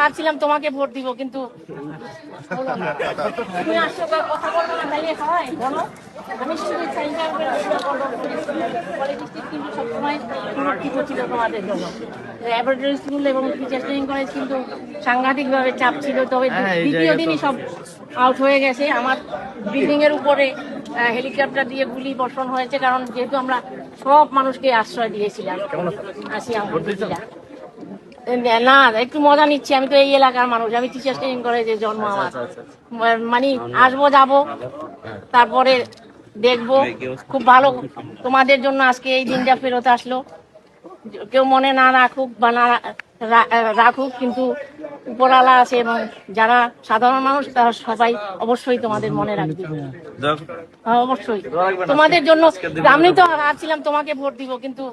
ভাবছিলাম তোমাকে ভোট দিব, কিন্তু তুমি আসছো, কথা বলবো না, তাইলে হয় বলো। আমি শুধু পলিটিক্স কিন্তু সবসময় সুরক্ষিত ছিল তোমাদের জন্য। ল্যাবরেটরি স্কুল এবং টিচার ট্রেনিং কলেজ কিন্তু সাংঘাতিকভাবে চাপ ছিল, তবে দ্বিতীয় দিনই সব আউট হয়ে গেছে। আমার বিল্ডিং এর উপরে হেলিকপ্টার দিয়ে গুলি বর্ষণ হয়েছে, কারণ যেহেতু আমরা সব মানুষকে আশ্রয় দিয়েছিলাম। না, একটু মজা নিচ্ছি, আমি তো এই এলাকার মানুষ, আমি টিচার ট্রেনিং কলেজে জন্ম আমার। মানে আসবো যাবো, তারপরে দেখবো। খুব ভালো তোমাদের জন্য আজকে এই দিনটা ফেরত আসলো। কেউ মনে না রাখুক বা না রাখুক, কিন্তু উপরওয়ালা আছে এবং যারা সাধারণ মানুষ তারা সবাই অবশ্যই তোমাদের মনে রাখবে। অবশ্যই তোমাদের জন্য। আমি তো ভাবছিলাম তোমাকে ভোট দিব, কিন্তু